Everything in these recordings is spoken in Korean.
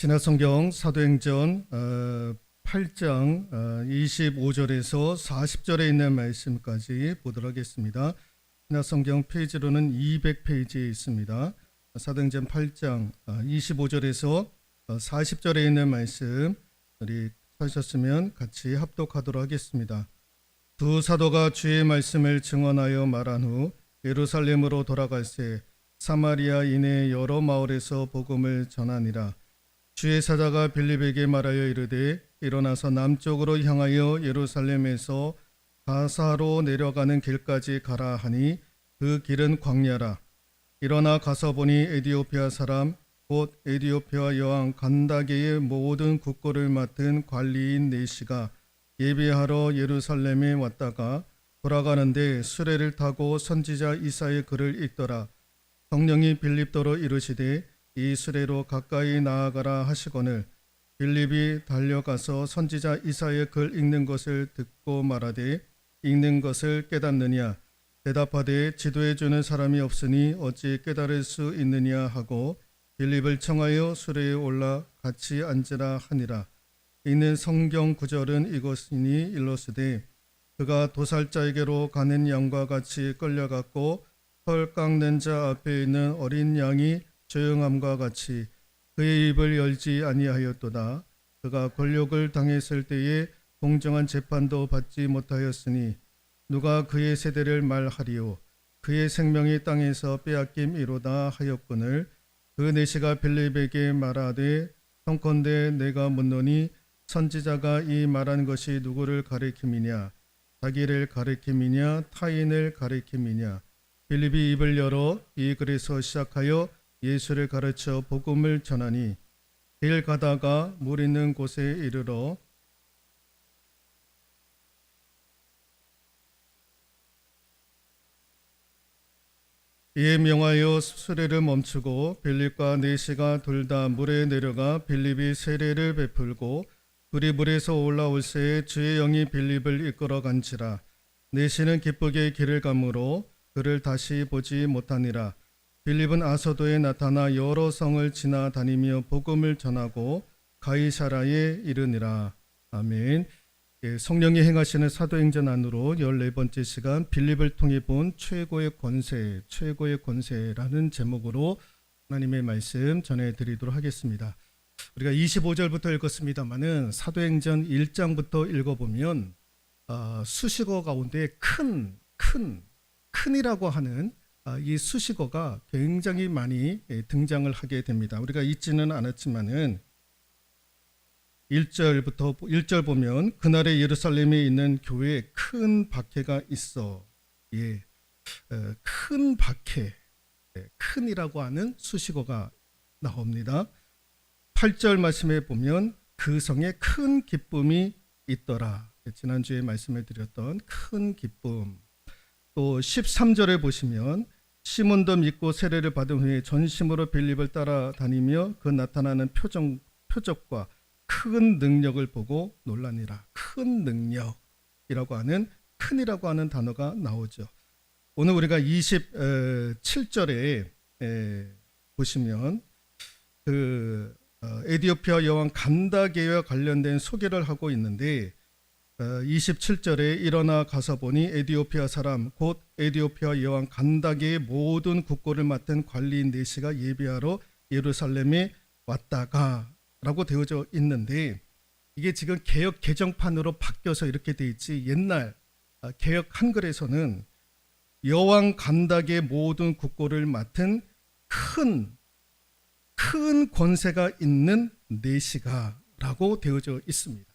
신약성경 사도행전 8장 25절에서 40절에 있는 말씀까지 보도록 하겠습니다. 신약성경 페이지로는 200페이지에 있습니다. 사도행전 8장 25절에서 40절에 있는 말씀 우리 찾으셨으면 같이 합독하도록 하겠습니다. 두 사도가 주의 말씀을 증언하여 말한 후 예루살렘으로 돌아갈새 사마리아 이내 여러 마을에서 복음을 전하니라. 주의 사자가 빌립에게 말하여 이르되 일어나서 남쪽으로 향하여 예루살렘에서 가사로 내려가는 길까지 가라 하니 그 길은 광야라. 일어나 가서 보니 에디오피아 사람 곧 에디오피아 여왕 간다게의 모든 국고를 맡은 관리인 네시가 예배하러 예루살렘에 왔다가 돌아가는데 수레를 타고 선지자 이사의 글을 읽더라. 성령이 빌립더러 이르시되 이 수레로 가까이 나아가라 하시거늘 빌립이 달려가서 선지자 이사의 글 읽는 것을 듣고 말하되 읽는 것을 깨닫느냐 대답하되 지도해 주는 사람이 없으니 어찌 깨달을 수 있느냐 하고 빌립을 청하여 수레에 올라 같이 앉으라 하니라. 읽는 성경 구절은 이것이니 일러스되 그가 도살자에게로 가는 양과 같이 끌려갔고 털 깎는 자 앞에 있는 어린 양이 조용함과 같이 그의 입을 열지 아니하였도다. 그가 권력을 당했을 때에 공정한 재판도 받지 못하였으니 누가 그의 세대를 말하리요. 그의 생명이 땅에서 빼앗김이로다 하였거늘 그 네시가 빌립에게 말하되 청컨대 내가 묻노니 선지자가 이 말한 것이 누구를 가리킴이냐 자기를 가리킴이냐 타인을 가리킴이냐. 빌립이 입을 열어 이 글에서 시작하여 예수를 가르쳐 복음을 전하니 길 가다가 물 있는 곳에 이르러 이에 명하여 수레를 멈추고 빌립과 네시가 둘 다 물에 내려가 빌립이 세례를 베풀고 둘이 물에서 올라올 새에 주의 영이 빌립을 이끌어 간지라. 네시는 기쁘게 길을 가므로 그를 다시 보지 못하니라. 빌립은 아소도에 나타나 여러 성을 지나다니며 복음을 전하고 가이사라에 이르니라. 아멘. 성령이 행하시는 사도행전 안으로 14번째 시간 빌립을 통해 본 최고의 권세라는 제목으로 하나님의 말씀 전해드리도록 하겠습니다. 우리가 25절부터 읽었습니다마는 사도행전 1장부터 읽어보면 수식어 가운데 큰이라고 하는 이 수식어가 굉장히 많이 등장을 하게 됩니다. 우리가 잊지는 않았지만은 1절 보면 그날에 예루살렘에 있는 교회에 큰 박해가 있어. 큰 박해, 큰이라고 하는 수식어가 나옵니다. 8절 말씀에 보면 그 성에 큰 기쁨이 있더라. 지난주에 말씀을 드렸던 큰 기쁨. 또 13절에 보시면 시몬도 믿고 세례를 받은 후에 전심으로 빌립을 따라다니며 그 나타나는 표적과 큰 능력을 보고 놀라니라. 큰 능력이라고 하는 큰이라고 하는 단어가 나오죠. 오늘 우리가 27절에 보시면 그 에디오피아 여왕 간다게와 관련된 소개를 하고 있는데 27절에 일어나 가서 보니 에디오피아 사람 곧 에디오피아 여왕 간다게의 모든 국고를 맡은 관리인 네시가 예배하러 예루살렘에 왔다가 라고 되어져 있는데 이게 지금 개역 개정판으로 바뀌어서 이렇게 돼 있지 옛날 개역 한글에서는 여왕 간다게의 모든 국고를 맡은 큰 권세가 있는 네시가 라고 되어져 있습니다.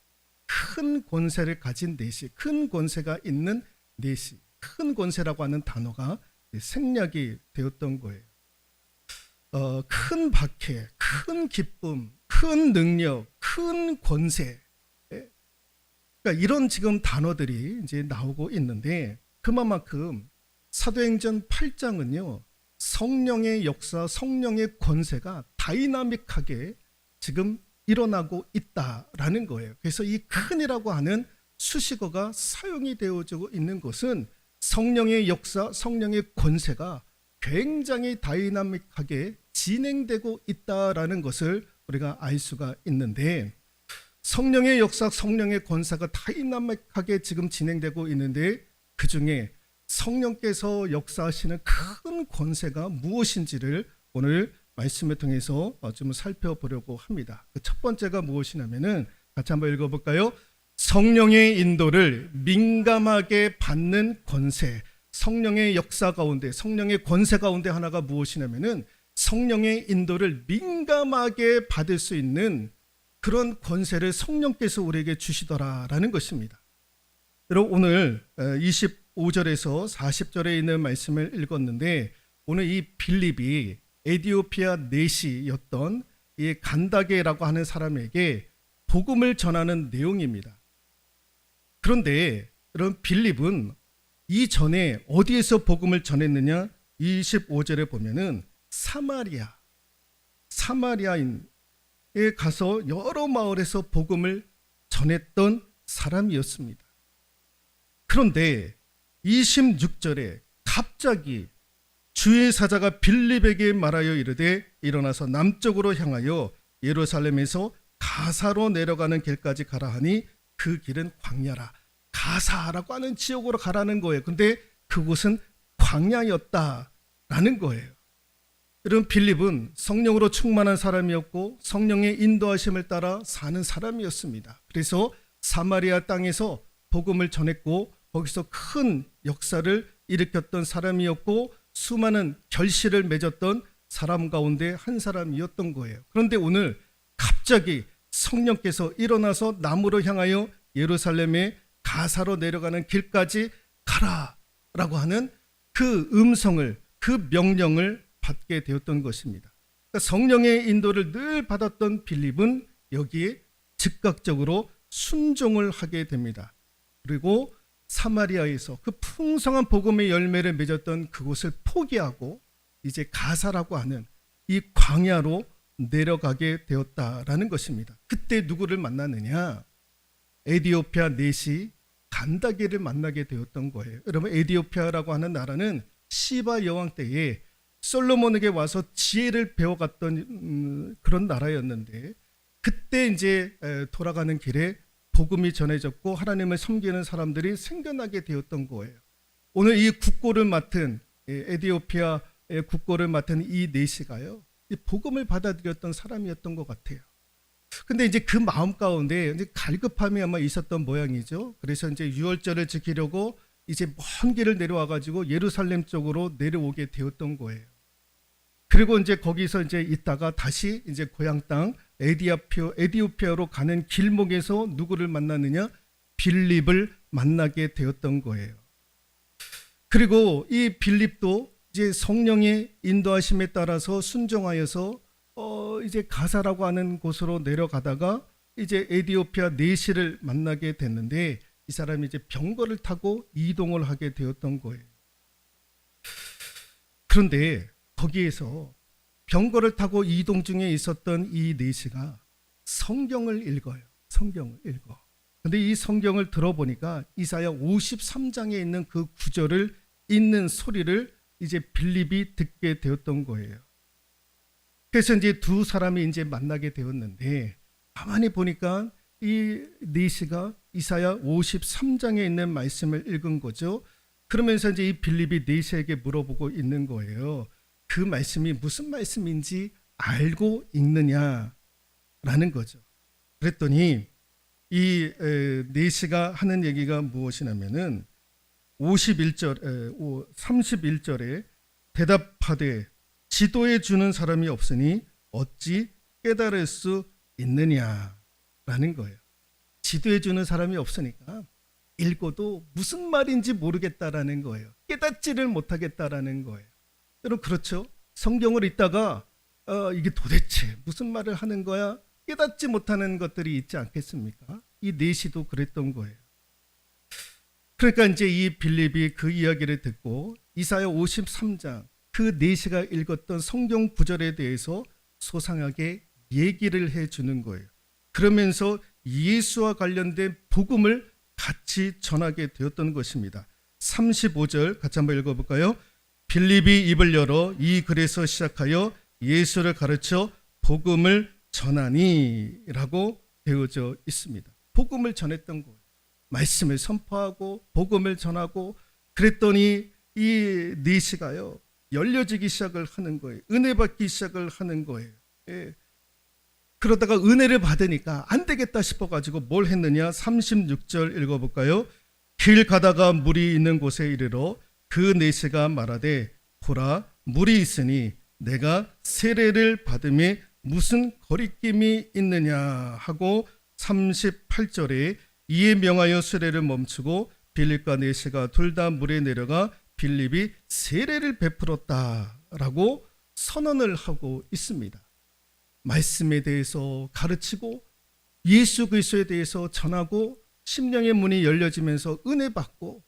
큰 권세를 가진 네시, 큰 권세가 있는 네시, 큰 권세라고 하는 단어가 생략이 되었던 거예요. 큰 박해, 큰 기쁨, 큰 능력, 큰 권세. 그러니까 이런 지금 단어들이 이제 나오고 있는데 그만큼 사도행전 8장은요 성령의 역사, 성령의 권세가 다이나믹하게 지금 일어나고 있다라는 거예요. 그래서 이 큰이라고 하는 수식어가 사용이 되어지고 있는 것은 성령의 역사, 성령의 권세가 굉장히 다이나믹하게 진행되고 있다라는 것을 우리가 알 수가 있는데, 성령의 역사, 성령의 권사가 다이나믹하게 지금 진행되고 있는데, 그 중에 성령께서 역사하시는 큰 권세가 무엇인지를 오늘 말씀을 통해서 좀 살펴보려고 합니다. 그 첫 번째가 무엇이냐면은 같이 한번 읽어볼까요? 성령의 인도를 민감하게 받는 권세. 성령의 역사 가운데, 성령의 권세 가운데 하나가 무엇이냐면은 성령의 인도를 민감하게 받을 수 있는 그런 권세를 성령께서 우리에게 주시더라라는 것입니다. 여러분, 오늘 25절에서 40절에 있는 말씀을 읽었는데, 오늘 이 빌립이 에디오피아 내시였던 이 간다게라고 하는 사람에게 복음을 전하는 내용입니다. 그런데 여러분, 빌립은 이전에 어디에서 복음을 전했느냐? 25절에 보면은 사마리아인에 가서 여러 마을에서 복음을 전했던 사람이었습니다. 그런데 26절에 갑자기 주의 사자가 빌립에게 말하여 이르되 일어나서 남쪽으로 향하여 예루살렘에서 가사로 내려가는 길까지 가라 하니 그 길은 광야라. 가사라고 하는 지역으로 가라는 거예요. 근데 그곳은 광야였다라는 거예요. 여러분, 빌립은 성령으로 충만한 사람이었고 성령의 인도하심을 따라 사는 사람이었습니다. 그래서 사마리아 땅에서 복음을 전했고 거기서 큰 역사를 일으켰던 사람이었고 수많은 결실을 맺었던 사람 가운데 한 사람이었던 거예요. 그런데 오늘 갑자기 성령께서 일어나서 남으로 향하여 예루살렘에 가사로 내려가는 길까지 가라라고 하는 그 음성을, 그 명령을 받게 되었던 것입니다. 그러니까 성령의 인도를 늘 받았던 빌립은 여기에 즉각적으로 순종을 하게 됩니다. 그리고 사마리아에서 그 풍성한 복음의 열매를 맺었던 그곳을 포기하고 이제 가사라고 하는 이 광야로 내려가게 되었다라는 것입니다. 그때 누구를 만나느냐? 에디오피아 내시 간다게를 만나게 되었던 거예요. 여러분, 에디오피아라고 하는 나라는 시바 여왕 때에 솔로몬에게 와서 지혜를 배워갔던 그런 나라였는데, 그때 이제 돌아가는 길에 복음이 전해졌고 하나님을 섬기는 사람들이 생겨나게 되었던 거예요. 오늘 이 국고를 맡은 에디오피아의 국고를 맡은 이 내시가요, 이 복음을 받아들였던 사람이었던 것 같아요. 근데 이제 그 마음 가운데 이제 갈급함이 아마 있었던 모양이죠. 그래서 이제 유월절을 지키려고 이제 먼 길을 내려와 가지고 예루살렘 쪽으로 내려오게 되었던 거예요. 그리고 이제 거기서 이제 있다가 다시 이제 고향 땅 에디오피아로 가는 길목에서 누구를 만나느냐? 빌립을 만나게 되었던 거예요. 그리고 이 빌립도 이제 성령의 인도하심에 따라서 순종하여서 이제 가사라고 하는 곳으로 내려가다가 이제 에디오피아 내시를 만나게 됐는데, 이 사람이 이제 병거를 타고 이동을 하게 되었던 거예요. 그런데 거기에서 병거를 타고 이동 중에 있었던 이 내시가 성경을 읽어요. 성경을 읽어. 근데 이 성경을 들어보니까 이사야 53장에 있는 그 구절을 읽는 소리를 이제 빌립이 듣게 되었던 거예요. 그래서 이제 두 사람이 이제 만나게 되었는데, 가만히 보니까 이 내시가 이사야 53장에 있는 말씀을 읽은 거죠. 그러면서 이제 이 빌립이 내시에게 물어보고 있는 거예요. 그 말씀이 무슨 말씀인지 알고 읽느냐라는 거죠. 그랬더니 이 내시가 하는 얘기가 무엇이냐면은 31절에 대답하되 지도해 주는 사람이 없으니 어찌 깨달을 수 있느냐라는 거예요. 지도해 주는 사람이 없으니까 읽어도 무슨 말인지 모르겠다라는 거예요. 깨닫지를 못하겠다라는 거예요. 여러분, 그렇죠? 성경을 읽다가 이게 도대체 무슨 말을 하는 거야? 깨닫지 못하는 것들이 있지 않겠습니까? 이 내시도 그랬던 거예요. 그러니까 이제 이 빌립이 그 이야기를 듣고 이사야 53장 그 내시가 읽었던 성경 구절에 대해서 소상하게 얘기를 해주는 거예요. 그러면서 예수와 관련된 복음을 같이 전하게 되었던 것입니다. 35절 같이 한번 읽어볼까요? 빌립이 입을 열어 이 글에서 시작하여 예수를 가르쳐 복음을 전하니라고 되어져 있습니다. 복음을 전했던 거예요. 말씀을 선포하고 복음을 전하고 그랬더니 이 내시가요 열려지기 시작을 하는 거예요. 은혜 받기 시작을 하는 거예요. 예. 그러다가 은혜를 받으니까 안 되겠다 싶어가지고 뭘 했느냐? 36절 읽어볼까요? 길 가다가 물이 있는 곳에 이르러 그 내시가 말하되 보라 물이 있으니 내가 세례를 받음에 무슨 거리낌이 있느냐 하고 38절에 이에 명하여 세례를 멈추고 빌립과 내시가 둘 다 물에 내려가 빌립이 세례를 베풀었다라고 선언을 하고 있습니다. 말씀에 대해서 가르치고 예수 그리스도에 대해서 전하고 심령의 문이 열려지면서 은혜 받고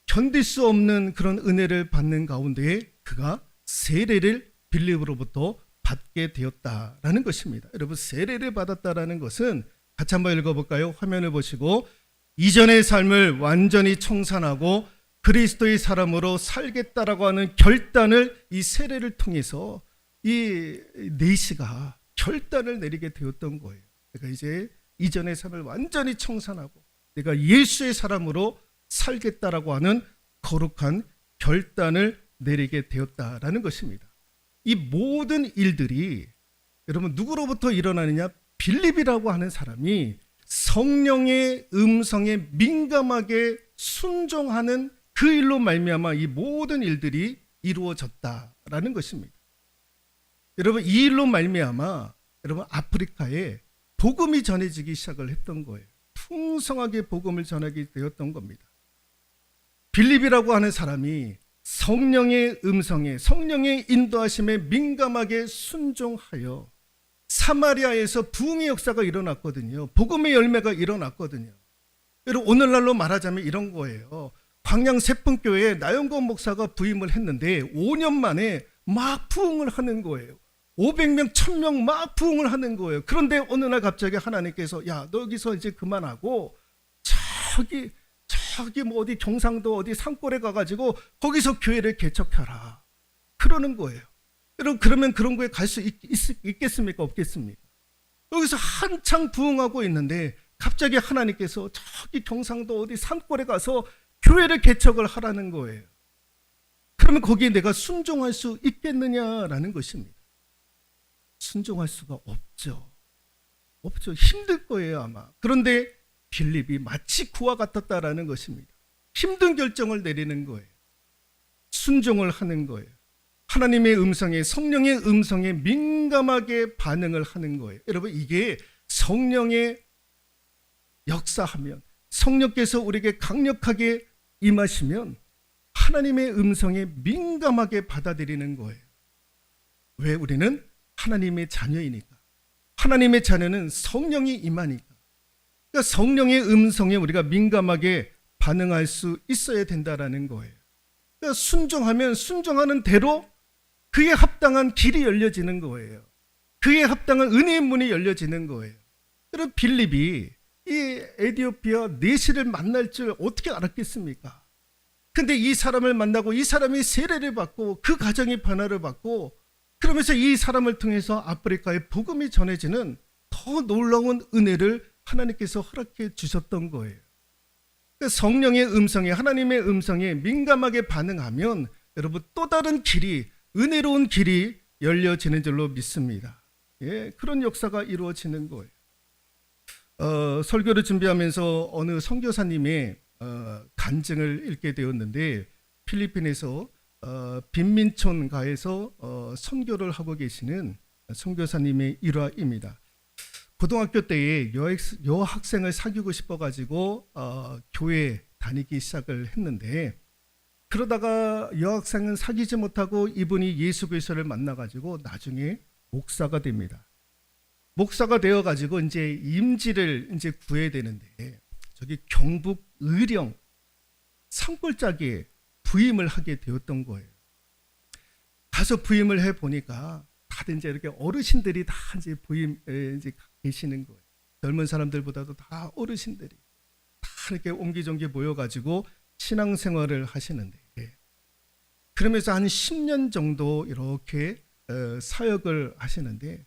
견딜 수 없는 그런 은혜를 받는 가운데에 그가 세례를 빌립으로부터 받게 되었다라는 것입니다. 여러분 세례를 받았다라는 것은 같이 한번 읽어볼까요? 화면을 보시고 이전의 삶을 완전히 청산하고 그리스도의 사람으로 살겠다라고 하는 결단을 이 세례를 통해서 이 내시가 결단을 내리게 되었던 거예요. 내가 이제 이전의 삶을 완전히 청산하고 내가 예수의 사람으로 살겠다라고 하는 거룩한 결단을 내리게 되었다라는 것입니다. 이 모든 일들이 여러분 누구로부터 일어나느냐? 빌립이라고 하는 사람이 성령의 음성에 민감하게 순종하는 그 일로 말미암아 이 모든 일들이 이루어졌다라는 것입니다. 여러분 이 일로 말미암아 여러분 아프리카에 복음이 전해지기 시작을 했던 거예요. 풍성하게 복음을 전하게 되었던 겁니다. 빌립이라고 하는 사람이 성령의 음성에 성령의 인도하심에 민감하게 순종하여 사마리아에서 부흥의 역사가 일어났거든요. 복음의 열매가 일어났거든요. 여러분 오늘날로 말하자면 이런 거예요. 광양 세풍교회에 나영권 목사가 부임을 했는데 5년 만에 막 부흥을 하는 거예요. 500명, 1000명 막 부흥을 하는 거예요. 그런데 어느 날 갑자기 하나님께서 야, 너 여기서 이제 그만하고 저기 뭐 어디 경상도 어디 산골에 가가지고 거기서 교회를 개척하라. 그러는 거예요. 여러분 그러면 그런 거에 갈 수 있겠습니까? 없겠습니까? 여기서 한창 부흥하고 있는데 갑자기 하나님께서 저기 경상도 어디 산골에 가서 교회를 개척을 하라는 거예요. 그러면 거기에 내가 순종할 수 있겠느냐라는 것입니다. 순종할 수가 없죠. 힘들 거예요 아마. 그런데 빌립이 마치 그와 같았다라는 것입니다. 힘든 결정을 내리는 거예요. 순종을 하는 거예요. 하나님의 음성에 성령의 음성에 민감하게 반응을 하는 거예요. 여러분 이게 성령의 역사하면 성령께서 우리에게 강력하게 임하시면 하나님의 음성에 민감하게 받아들이는 거예요. 왜? 우리는 하나님의 자녀이니까. 하나님의 자녀는 성령이 임하니까. 그러니까 성령의 음성에 우리가 민감하게 반응할 수 있어야 된다라는 거예요. 그러니까 순종하면 순종하는 대로 그에 합당한 길이 열려지는 거예요. 그에 합당한 은혜의 문이 열려지는 거예요. 그럼 빌립이 이 에티오피아 내시를 만날 줄 어떻게 알았겠습니까? 근데 이 사람을 만나고 이 사람이 세례를 받고 그 가정이 변화를 받고 그러면서 이 사람을 통해서 아프리카에 복음이 전해지는 더 놀라운 은혜를 하나님께서 허락해 주셨던 거예요. 성령의 음성에 하나님의 음성에 민감하게 반응하면 여러분 또 다른 길이 은혜로운 길이 열려지는 줄로 믿습니다. 예, 그런 역사가 이루어지는 거예요. 설교를 준비하면서 어느 선교사님의 간증을 읽게 되었는데 필리핀에서 빈민촌가에서 선교를 하고 계시는 선교사님의 일화입니다. 고등학교 때에 여학생을 사귀고 싶어가지고 교회 다니기 시작을 했는데 그러다가 여학생은 사귀지 못하고 이분이 예수 그리스도를 만나가지고 나중에 목사가 됩니다. 목사가 되어가지고 이제 임지를 이제 구해야 되는데 저기 경북 의령 산골짜기에 부임을 하게 되었던 거예요. 가서 부임을 해 보니까 다들 이제 이렇게 어르신들이 다 이제 부임에 이제 계시는 거예요. 젊은 사람들보다도 다 어르신들이 다 이렇게 옹기종기 모여가지고 신앙생활을 하시는데 그러면서 한 10년 정도 이렇게 사역을 하시는데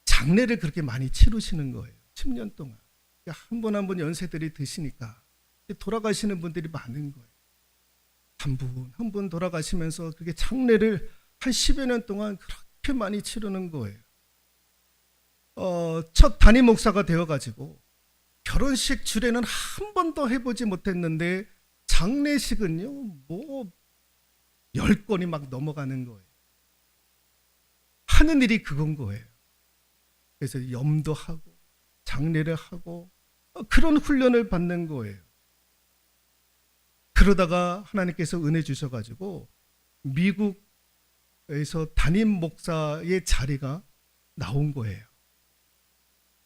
장례를 그렇게 많이 치르시는 거예요. 10년 동안. 한 분 한 분 연세들이 드시니까 돌아가시는 분들이 많은 거예요. 한 분 한 분 돌아가시면서 그렇게 장례를 한 10여 년 동안 그렇게 많이 치르는 거예요. 첫 담임 목사가 되어가지고 결혼식 주례는 한 번도 해보지 못했는데 장례식은요, 뭐 10건이 막 넘어가는 거예요. 하는 일이 그건 거예요. 그래서 염도하고 장례를 하고 그런 훈련을 받는 거예요. 그러다가 하나님께서 은혜 주셔가지고 미국에서 담임 목사의 자리가 나온 거예요.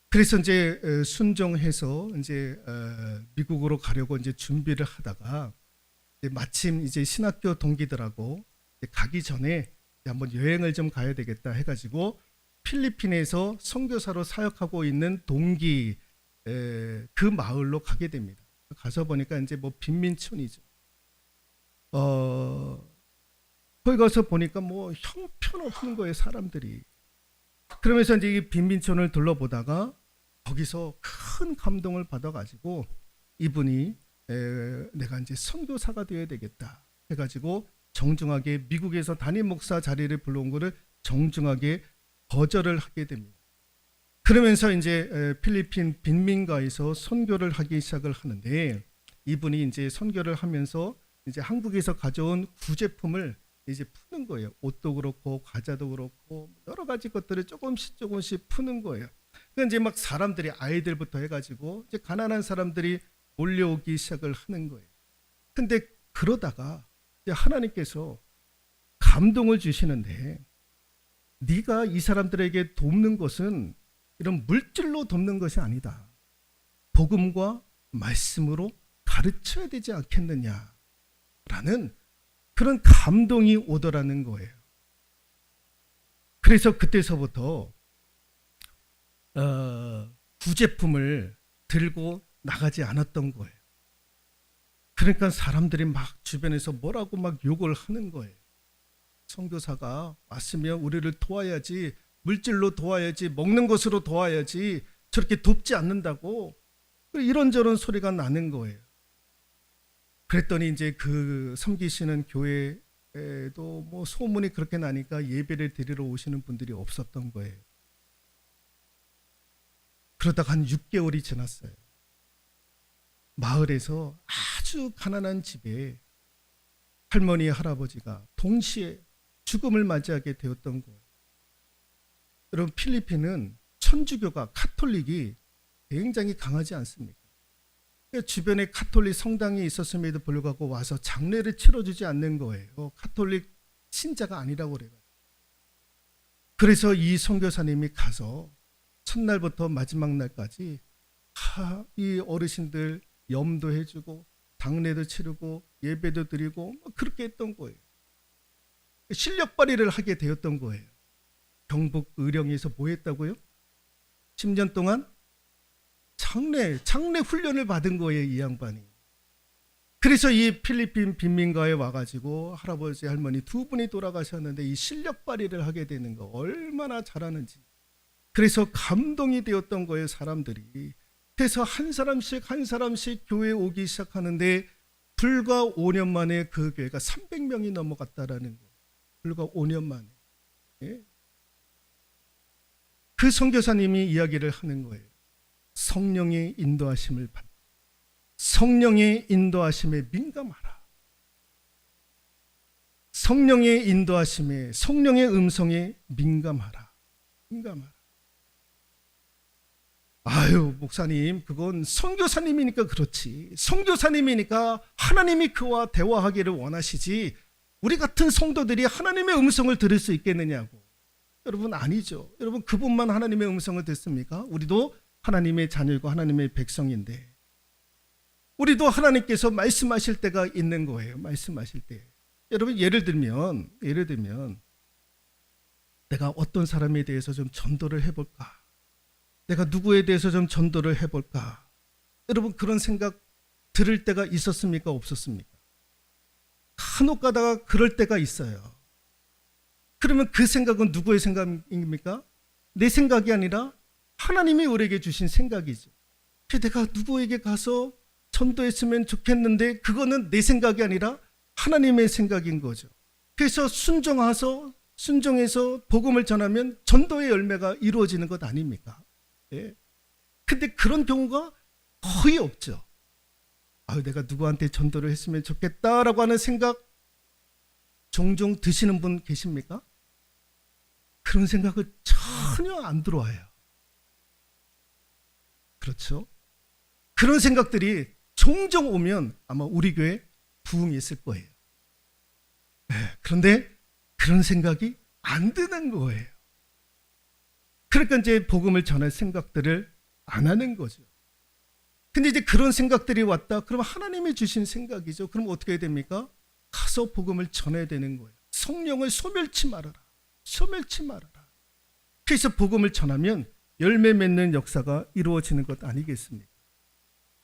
그래서 이제 순종해서 이제 미국으로 가려고 이제 준비를 하다가 마침 이제 신학교 동기들하고 가기 전에 한번 여행을 좀 가야 되겠다 해가지고 필리핀에서 선교사로 사역하고 있는 동기 그 마을로 가게 됩니다. 가서 보니까 이제 뭐 빈민촌이죠. 거기 가서 보니까 뭐 형편없는 거예요, 사람들이. 그러면서 이제 이 빈민촌을 둘러보다가 거기서 큰 감동을 받아가지고 이분이 내가 이제 선교사가 되어야 되겠다 해가지고 정중하게 미국에서 담임 목사 자리를 불러온 거를 정중하게 거절을 하게 됩니다. 그러면서 이제 필리핀 빈민가에서 선교를 하기 시작을 하는데 이분이 이제 선교를 하면서 이제 한국에서 가져온 구제품을 이제 푸는 거예요. 옷도 그렇고 과자도 그렇고 여러 가지 것들을 조금씩 푸는 거예요. 그러니까 이제 막 사람들이 아이들부터 해가지고 이제 가난한 사람들이 몰려오기 시작을 하는 거예요. 근데 그러다가 이제 하나님께서 감동을 주시는데 네가 이 사람들에게 돕는 것은 이런 물질로 돕는 것이 아니다. 복음과 말씀으로 가르쳐야 되지 않겠느냐라는 그런 감동이 오더라는 거예요. 그래서 그때서부터 구제품을 들고 나가지 않았던 거예요. 그러니까 사람들이 막 주변에서 뭐라고 막 욕을 하는 거예요. 선교사가 왔으면 우리를 도와야지, 물질로 도와야지, 먹는 것으로 도와야지, 저렇게 돕지 않는다고 이런저런 소리가 나는 거예요. 그랬더니 이제 그 섬기시는 교회에도 뭐 소문이 그렇게 나니까 예배를 드리러 오시는 분들이 없었던 거예요. 그러다가 한 6개월이 지났어요. 마을에서 아주 가난한 집에 할머니, 할아버지가 동시에 죽음을 맞이하게 되었던 거예요. 여러분, 필리핀은 천주교가 카톨릭이 굉장히 강하지 않습니까? 주변에 카톨릭 성당이 있었음에도 불구하고 와서 장례를 치러주지 않는 거예요. 카톨릭 신자가 아니라고 그래요. 그래서 이 선교사님이 가서 첫날부터 마지막 날까지 이 어르신들 염도해주고 장례도 치르고 예배도 드리고 그렇게 했던 거예요. 실력 발휘를 하게 되었던 거예요. 경북 의령에서 뭐 했다고요? 10년 동안 장례 훈련을 받은 거예요, 이 양반이. 그래서 이 필리핀 빈민가에 와가지고 할아버지 할머니 두 분이 돌아가셨는데 이 실력 발휘를 하게 되는 거 얼마나 잘하는지. 그래서 감동이 되었던 거예요, 사람들이. 그래서 한 사람씩 교회에 오기 시작하는데 불과 5년 만에 그 교회가 300명이 넘어갔다라는 거예요. 불과 5년 만에. 예? 그 선교사님이 이야기를 하는 거예요. 성령의 인도하심을 받. 성령의 인도하심에 민감하라. 성령의 인도하심에, 성령의 음성에 민감하라. 아유, 목사님, 그건 선교사님이니까 그렇지. 선교사님이니까 하나님이 그와 대화하기를 원하시지 우리 같은 성도들이 하나님의 음성을 들을 수 있겠느냐고. 여러분, 아니죠. 여러분, 그분만 하나님의 음성을 듣습니까? 우리도 하나님의 자녀이고 하나님의 백성인데 우리도 하나님께서 말씀하실 때가 있는 거예요. 말씀하실 때. 여러분, 예를 들면 내가 어떤 사람에 대해서 좀 전도를 해볼까? 내가 누구에 대해서 좀 전도를 해볼까? 여러분, 그런 생각 들을 때가 있었습니까? 없었습니까? 간혹 가다가 그럴 때가 있어요. 그러면 그 생각은 누구의 생각입니까? 내 생각이 아니라 하나님이 우리에게 주신 생각이죠. 내가 누구에게 가서 전도했으면 좋겠는데 그거는 내 생각이 아니라 하나님의 생각인 거죠. 그래서 순종해서 복음을 전하면 전도의 열매가 이루어지는 것 아닙니까? 예. 근데 그런 경우가 거의 없죠. 내가 누구한테 전도를 했으면 좋겠다라고 하는 생각 종종 드시는 분 계십니까? 그런 생각을 전혀 안 들어와요. 그렇죠? 그런 생각들이 종종 오면 아마 우리 교회 부흥이 있을 거예요. 그런데 그런 생각이 안 드는 거예요. 그러니까 이제 복음을 전할 생각들을 안 하는 거죠. 근데 이제 그런 생각들이 왔다. 그러면 하나님이 주신 생각이죠. 그럼 어떻게 해야 됩니까? 가서 복음을 전해야 되는 거예요. 성령을 소멸치 말아라. 소멸치 말아라. 그래서 복음을 전하면 열매 맺는 역사가 이루어지는 것 아니겠습니까?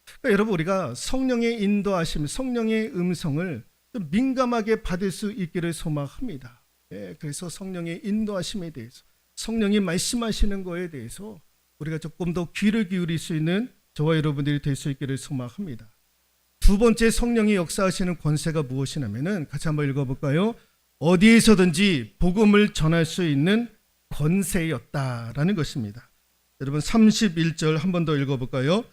그러니까 여러분, 우리가 성령의 인도하심, 성령의 음성을 좀 민감하게 받을 수 있기를 소망합니다. 그래서 성령의 인도하심에 대해서, 성령이 말씀하시는 거에 대해서 우리가 조금 더 귀를 기울일 수 있는 저와 여러분들이 될 수 있기를 소망합니다. 두 번째, 성령이 역사하시는 권세가 무엇이냐면은 같이 한번 읽어볼까요? 어디에서든지 복음을 전할 수 있는 권세였다라는 것입니다. 여러분 31절 한 번 더 읽어볼까요?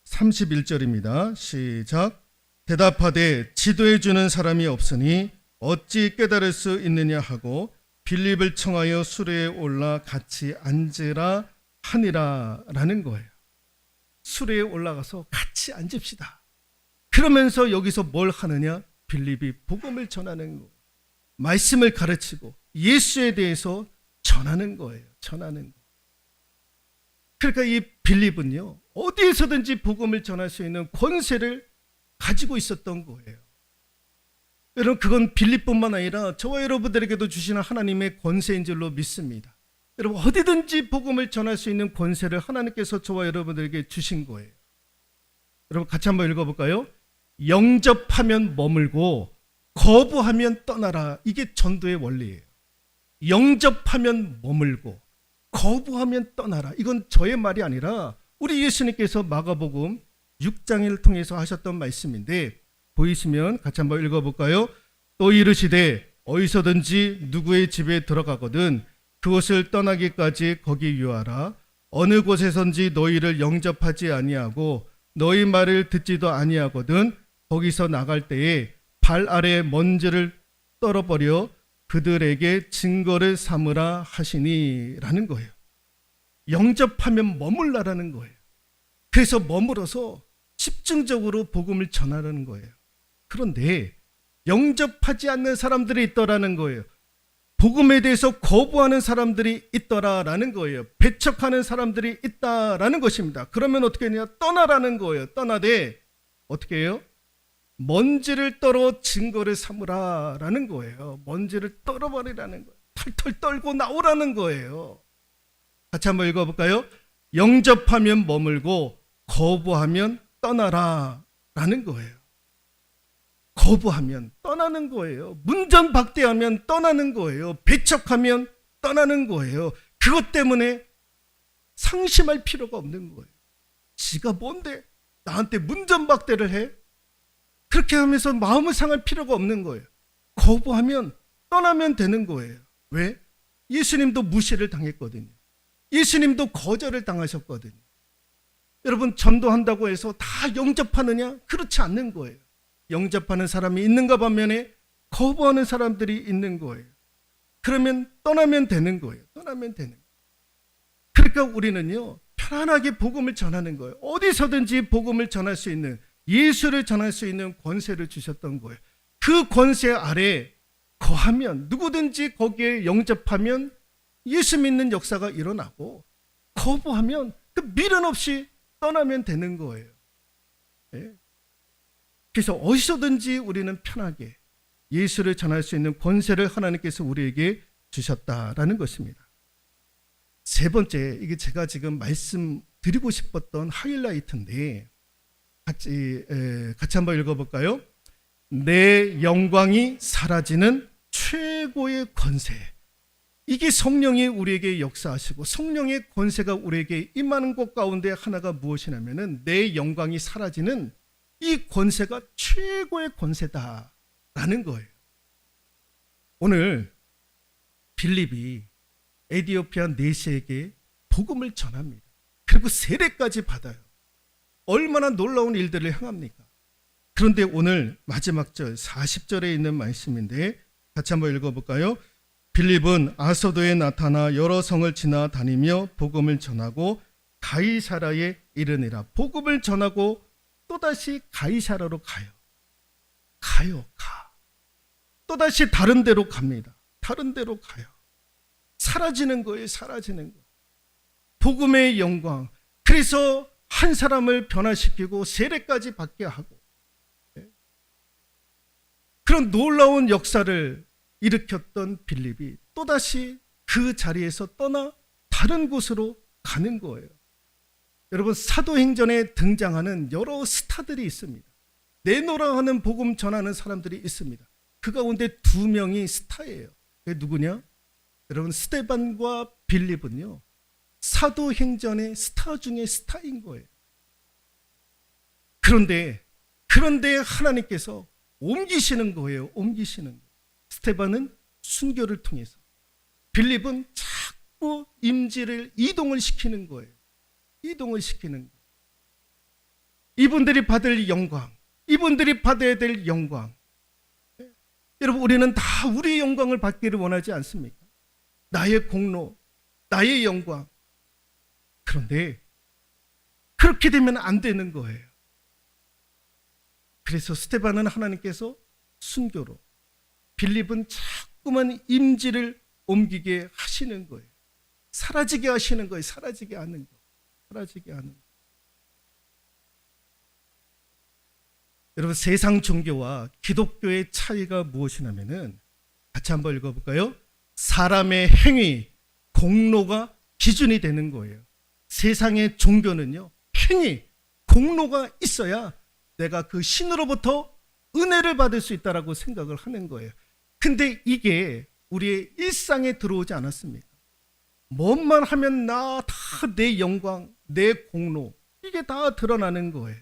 31절입니다. 시작. 대답하되 지도해 주는 사람이 없으니 어찌 깨달을 수 있느냐 하고 빌립을 청하여 수레에 올라 같이 앉으라 하니라 라는 거예요. 수레에 올라가서 같이 앉읍시다. 그러면서 여기서 뭘 하느냐? 빌립이 복음을 전하는 거예요. 말씀을 가르치고 예수에 대해서 전하는 거예요. 전하는 거예요. 그러니까 이 빌립은요, 어디에서든지 복음을 전할 수 있는 권세를 가지고 있었던 거예요. 여러분, 그건 빌립뿐만 아니라 저와 여러분들에게도 주시는 하나님의 권세인 줄로 믿습니다. 여러분, 어디든지 복음을 전할 수 있는 권세를 하나님께서 저와 여러분들에게 주신 거예요. 여러분, 같이 한번 읽어볼까요? 영접하면 머물고 거부하면 떠나라. 이게 전도의 원리예요. 영접하면 머물고 거부하면 떠나라. 이건 저의 말이 아니라 우리 예수님께서 마가복음 6장을 통해서 하셨던 말씀인데, 보이시면 같이 한번 읽어볼까요? 또 이르시되 어디서든지 누구의 집에 들어가거든 그곳을 떠나기까지 거기 유하라. 어느 곳에선지 너희를 영접하지 아니하고 너희 말을 듣지도 아니하거든 거기서 나갈 때에 발 아래 먼지를 떨어버려 그들에게 증거를 삼으라 하시니 라는 거예요. 영접하면 머물라라는 거예요. 그래서 머물어서 집중적으로 복음을 전하라는 거예요. 그런데 영접하지 않는 사람들이 있더라는 거예요. 복음에 대해서 거부하는 사람들이 있더라라는 거예요. 배척하는 사람들이 있다라는 것입니다. 그러면 어떻게 하냐? 떠나라는 거예요. 떠나되 어떻게 해요? 먼지를 떨어 증거를 삼으라라는 거예요. 먼지를 떨어버리라는 거예요. 털털 떨고 나오라는 거예요. 같이 한번 읽어볼까요? 영접하면 머물고 거부하면 떠나라라는 거예요. 거부하면 떠나는 거예요. 문전박대하면 떠나는 거예요. 배척하면 떠나는 거예요. 그것 때문에 상심할 필요가 없는 거예요. 지가 뭔데 나한테 문전박대를 해? 그렇게 하면서 마음을 상할 필요가 없는 거예요. 거부하면 떠나면 되는 거예요. 왜? 예수님도 무시를 당했거든요. 예수님도 거절을 당하셨거든요. 여러분, 전도한다고 해서 다 영접하느냐? 그렇지 않는 거예요. 영접하는 사람이 있는가 반면에 거부하는 사람들이 있는 거예요. 그러면 떠나면 되는 거예요. 떠나면 되는 거예요. 그러니까 우리는요, 편안하게 복음을 전하는 거예요. 어디서든지 복음을 전할 수 있는, 예수를 전할 수 있는 권세를 주셨던 거예요. 그 권세 아래 거하면, 누구든지 거기에 영접하면 예수 믿는 역사가 일어나고, 거부하면 그 미련 없이 떠나면 되는 거예요. 네? 그래서 어디서든지 우리는 편하게 예수를 전할 수 있는 권세를 하나님께서 우리에게 주셨다라는 것입니다. 세 번째, 이게 제가 지금 말씀드리고 싶었던 하이라이트인데 같이 한번 읽어볼까요? 내 영광이 사라지는 최고의 권세, 이게 성령이 우리에게 역사하시고 성령의 권세가 우리에게 임하는 것 가운데 하나가 무엇이냐면은 내 영광이 사라지는 이 권세가 최고의 권세다라는 거예요. 오늘 빌립이 에디오피아 내시에게 복음을 전합니다. 그리고 세례까지 받아요. 얼마나 놀라운 일들을 행합니까? 그런데 오늘 마지막 절 40절에 있는 말씀인데 같이 한번 읽어볼까요? 빌립은 아소도에 나타나 여러 성을 지나다니며 복음을 전하고 가이사라에 이르니라. 복음을 전하고 또다시 가이사라로 가요. 가. 또다시 다른 데로 갑니다. 다른 데로 가요. 사라지는 거예요. 사라지는 거. 복음의 영광. 그래서 한 사람을 변화시키고 세례까지 받게 하고 그런 놀라운 역사를 일으켰던 빌립이 또다시 그 자리에서 떠나 다른 곳으로 가는 거예요. 여러분, 사도행전에 등장하는 여러 스타들이 있습니다. 내노라 하는 복음 전하는 사람들이 있습니다. 그 가운데 두 명이 스타예요. 그게 누구냐? 여러분, 스데반과 빌립은요, 사도행전의 스타 중에 스타인 거예요. 그런데 하나님께서 옮기시는 거예요. 옮기시는 거예요. 스데반은 순교를 통해서, 빌립은 자꾸 임지를 이동을 시키는 거예요. 이동을 시키는 거예요. 이분들이 받을 영광, 이분들이 받아야 될 영광. 여러분, 우리는 다 우리의 영광을 받기를 원하지 않습니까? 나의 공로, 나의 영광. 그런데 그렇게 되면 안 되는 거예요. 그래서 스데반은 하나님께서 순교로, 빌립은 자꾸만 임지를 옮기게 하시는 거예요. 사라지게 하시는 거예요. 사라지게 하는 거. 사라지게 하는 거. 여러분, 세상 종교와 기독교의 차이가 무엇이냐면은 같이 한번 읽어볼까요? 사람의 행위, 공로가 기준이 되는 거예요. 세상의 종교는요, 행위, 공로가 있어야 내가 그 신으로부터 은혜를 받을 수 있다라고 생각을 하는 거예요. 근데 이게 우리의 일상에 들어오지 않았습니까? 뭔만 하면 나 다 내 영광, 내 공로, 이게 다 드러나는 거예요.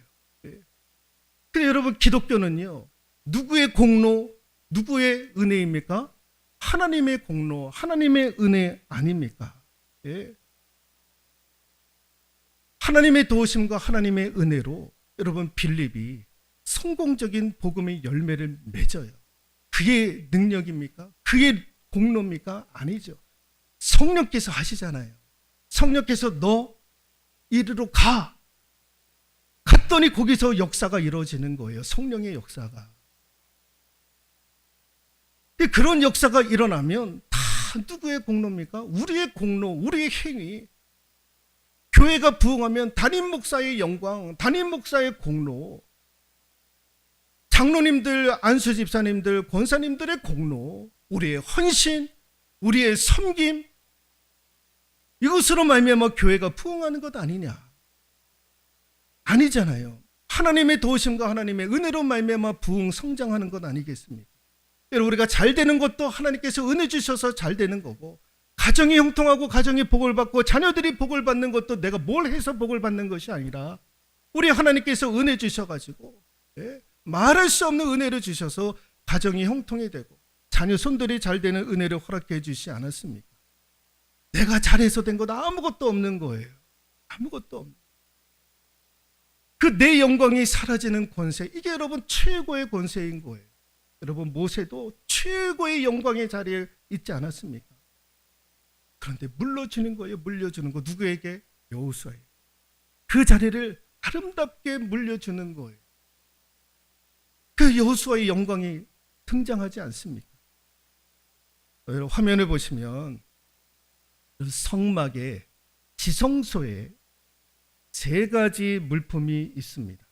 근데 여러분, 기독교는요, 누구의 공로, 누구의 은혜입니까? 하나님의 공로, 하나님의 은혜 아닙니까? 예. 하나님의 도우심과 하나님의 은혜로 여러분, 빌립이 성공적인 복음의 열매를 맺어요. 그게 능력입니까? 그게 공로입니까? 아니죠. 성령께서 하시잖아요. 성령께서 너 이리로 가. 갔더니 거기서 역사가 이루어지는 거예요. 성령의 역사가. 그런 역사가 일어나면 다 누구의 공로입니까? 우리의 공로, 우리의 행위. 교회가 부흥하면 담임 목사의 영광, 담임 목사의 공로, 장로님들, 안수 집사님들, 권사님들의 공로, 우리의 헌신, 우리의 섬김, 이것으로 말미암아 교회가 부흥하는 것 아니냐? 아니잖아요. 하나님의 도우심과 하나님의 은혜로 말미암아 부흥 성장하는 것 아니겠습니까? 여러분, 우리가 잘 되는 것도 하나님께서 은혜 주셔서 잘 되는 거고, 가정이 형통하고 가정이 복을 받고 자녀들이 복을 받는 것도 내가 뭘 해서 복을 받는 것이 아니라 우리 하나님께서 은혜 주셔가지고, 말할 수 없는 은혜를 주셔서 가정이 형통이 되고 자녀 손들이 잘 되는 은혜를 허락해 주시지 않았습니까? 내가 잘해서 된 것 아무것도 없는 거예요. 아무것도 없는. 그 내 영광이 사라지는 권세, 이게 여러분 최고의 권세인 거예요. 여러분, 모세도 최고의 영광의 자리에 있지 않았습니까? 그런데 물려주는 거예요. 물려주는 거. 누구에게? 여호수아에게. 그 자리를 아름답게 물려주는 거예요. 그 여호수아의 영광이 등장하지 않습니까? 여러분, 화면을 보시면 성막에, 지성소에 세 가지 물품이 있습니다.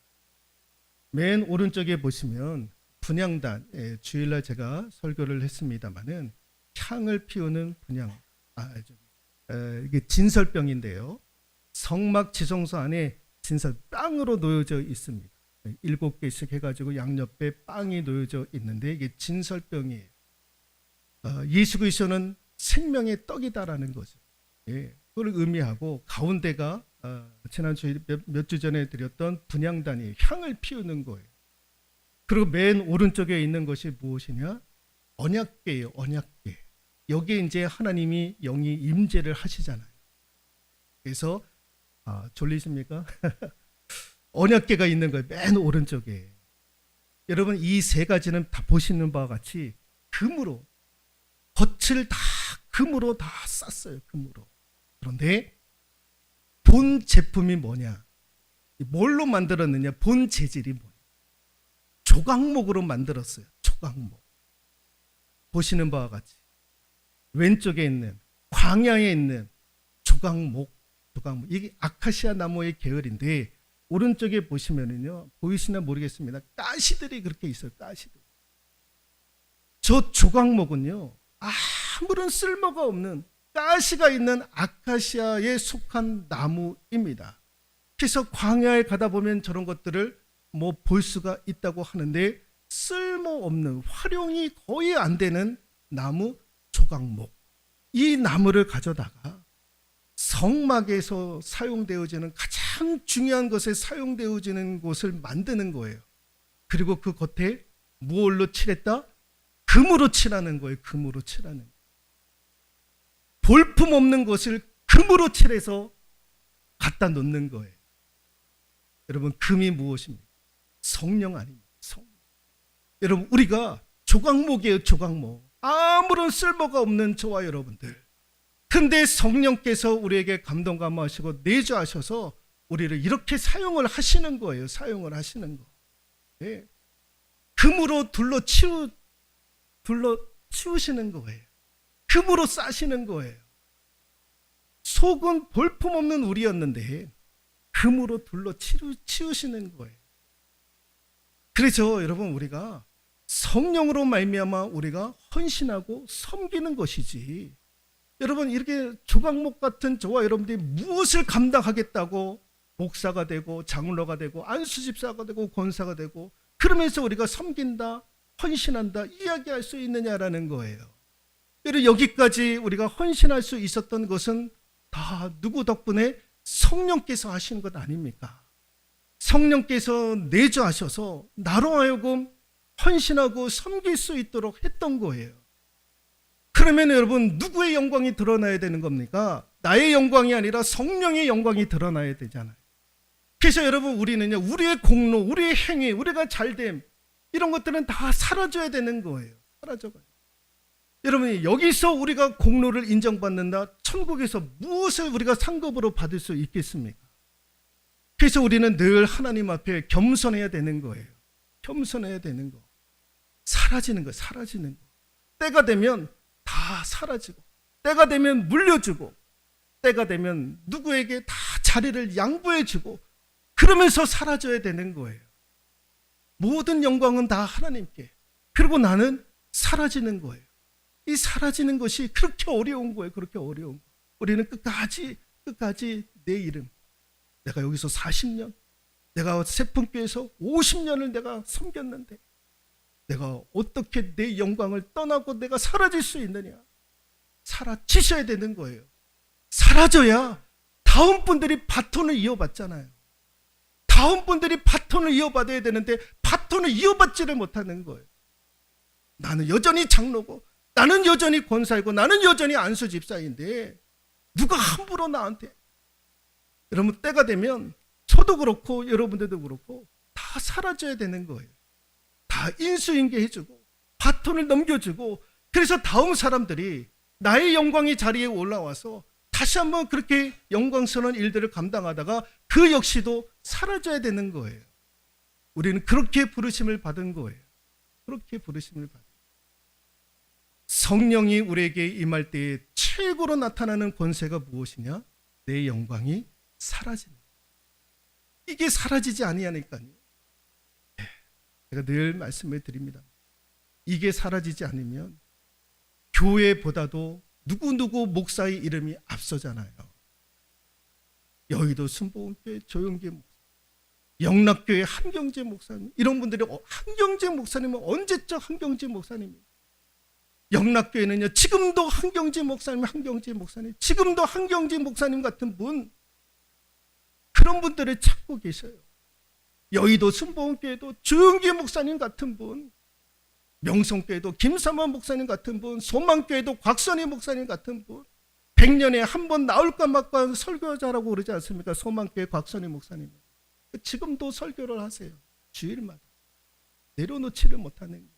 맨 오른쪽에 보시면 분향단, 주일날 제가 설교를 했습니다마는 향을 피우는 분향, 이게 진설병인데요. 성막 지성소 안에 진설 빵으로 놓여져 있습니다. 7개씩 해가지고 양옆에 빵이 놓여져 있는데 이게 진설병이에요. 예수 그리스도는 생명의 떡이다라는 거죠. 예, 그걸 의미하고 가운데가 지난 주일 몇 주 전에 드렸던 분향단이 향을 피우는 거예요. 그리고 맨 오른쪽에 있는 것이 무엇이냐? 언약궤예요. 언약궤. 여기에 이제 하나님이 영이 임재를 하시잖아요. 그래서 졸리십니까? 언약궤가 있는 거예요. 맨 오른쪽에. 여러분 이 세 가지는 다 보시는 바와 같이 금으로, 겉을 다 금으로 다 쌌어요. 금으로. 그런데 본 제품이 뭐냐? 뭘로 만들었느냐? 본 재질이 뭐냐? 조각목으로 만들었어요. 조각목. 보시는 바와 같이 왼쪽에 있는, 광야에 있는 조각목. 이게 아카시아 나무의 계열인데 오른쪽에 보시면은요, 보이시나 모르겠습니다. 가시들이 그렇게 있어요. 가시들. 저 조각목은요, 아무런 쓸모가 없는 가시가 있는 아카시아에 속한 나무입니다. 그래서 광야에 가다 보면 저런 것들을 볼 수가 있다고 하는데 쓸모없는, 활용이 거의 안 되는 나무 조각목. 이 나무를 가져다가 성막에서 사용되어지는 가장 중요한 것에 사용되어지는 곳을 만드는 거예요. 그리고 그 겉에 무엇로 칠했다? 금으로 칠하는 거예요. 금으로 칠하는 거예요. 볼품 없는 것을 금으로 칠해서 갖다 놓는 거예요. 여러분 금이 무엇입니까? 성령 아닙니까? 성령. 여러분 우리가 조각목이에요. 조각목. 아무런 쓸모가 없는 저와 여러분들. 근데 성령께서 우리에게 감동 감화하시고 내주하셔서 우리를 이렇게 사용을 하시는 거예요. 사용을 하시는 거. 네. 금으로 둘러 치우시는 거예요. 금으로 싸시는 거예요. 속은 볼품없는 우리였는데 금으로 둘러 치우시는 거예요. 그래서 여러분 우리가 성령으로 말미암아 우리가 헌신하고 섬기는 것이지, 여러분 이렇게 조각목 같은 저와 여러분들이 무엇을 감당하겠다고 목사가 되고 장로가 되고 안수집사가 되고 권사가 되고 그러면서 우리가 섬긴다, 헌신한다 이야기할 수 있느냐라는 거예요. 여러분 여기까지 우리가 헌신할 수 있었던 것은 다 누구 덕분에? 성령께서 하시는 것 아닙니까? 성령께서 내주하셔서 나로 하여금 헌신하고 섬길 수 있도록 했던 거예요. 그러면 여러분 누구의 영광이 드러나야 되는 겁니까? 나의 영광이 아니라 성령의 영광이 드러나야 되잖아요. 그래서 여러분 우리는요, 우리의 공로, 우리의 행위, 우리가 잘됨 이런 것들은 다 사라져야 되는 거예요. 사라져가요. 여러분 여기서 우리가 공로를 인정받는다, 천국에서 무엇을 우리가 상급으로 받을 수 있겠습니까? 그래서 우리는 늘 하나님 앞에 겸손해야 되는 거예요. 겸손해야 되는 거. 사라지는 거, 사라지는 거. 때가 되면 다 사라지고, 때가 되면 물려주고, 때가 되면 누구에게 다 자리를 양보해주고, 그러면서 사라져야 되는 거예요. 모든 영광은 다 하나님께. 그리고 나는 사라지는 거예요. 이 사라지는 것이 그렇게 어려운 거예요. 그렇게 어려운 거. 우리는 끝까지 내 이름, 내가 여기서 40년, 내가 세풍교에서 50년을 내가 섬겼는데 내가 어떻게 내 영광을 떠나고 내가 사라질 수 있느냐? 사라지셔야 되는 거예요. 사라져야 다음 분들이 바톤을 이어받잖아요. 다음 분들이 바톤을 이어받아야 되는데 바톤을 이어받지를 못하는 거예요. 나는 여전히 장로고, 나는 여전히 권사이고, 나는 여전히 안수 집사인데 누가 함부로 나한테. 여러분 때가 되면 저도 그렇고 여러분들도 그렇고 다 사라져야 되는 거예요. 다 인수인계 해주고 바톤을 넘겨주고, 그래서 다음 사람들이 나의 영광의 자리에 올라와서 다시 한번 그렇게 영광스러운 일들을 감당하다가 그 역시도 사라져야 되는 거예요. 우리는 그렇게 부르심을 받은 거예요. 그렇게 부르심을 받은 거예요. 성령이 우리에게 임할 때에 최고로 나타나는 권세가 무엇이냐? 내 영광이 사라지는 거예요. 이게 사라지지 아니하니까요. 제가 늘 말씀을 드립니다. 이게 사라지지 않으면 교회보다도 누구누구 목사의 이름이 앞서잖아요. 여의도 순복음교회 조영기 목사, 영락교회 한경재 목사님, 이런 분들이 한경재 목사님은 언제적 한경재 목사님이에요. 영락교회는요, 지금도 한경지 목사님, 지금도 한경지 목사님 같은 분, 그런 분들을 찾고 계셔요. 여의도 순복음교회도 주은기 목사님 같은 분, 명성교회도 김삼환 목사님 같은 분, 소망교회도 곽선희 목사님 같은 분, 100년에 한 번 나올까 말까 설교자라고 그러지 않습니까? 소망교회 곽선희 목사님. 지금도 설교를 하세요. 주일마다. 내려놓지를 못하는 거예요.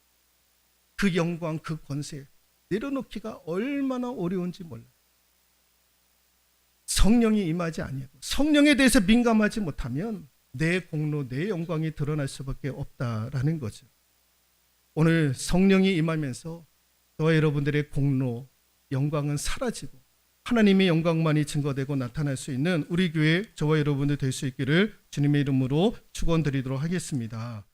그 영광, 그 권세 내려놓기가 얼마나 어려운지 몰라요. 성령이 임하지 아니하고 성령에 대해서 민감하지 못하면 내 공로, 내 영광이 드러날 수밖에 없다라는 거죠. 오늘 성령이 임하면서 저와 여러분들의 공로, 영광은 사라지고 하나님의 영광만이 증거되고 나타날 수 있는 우리 교회, 저와 여러분들 될 수 있기를 주님의 이름으로 축원드리도록 하겠습니다.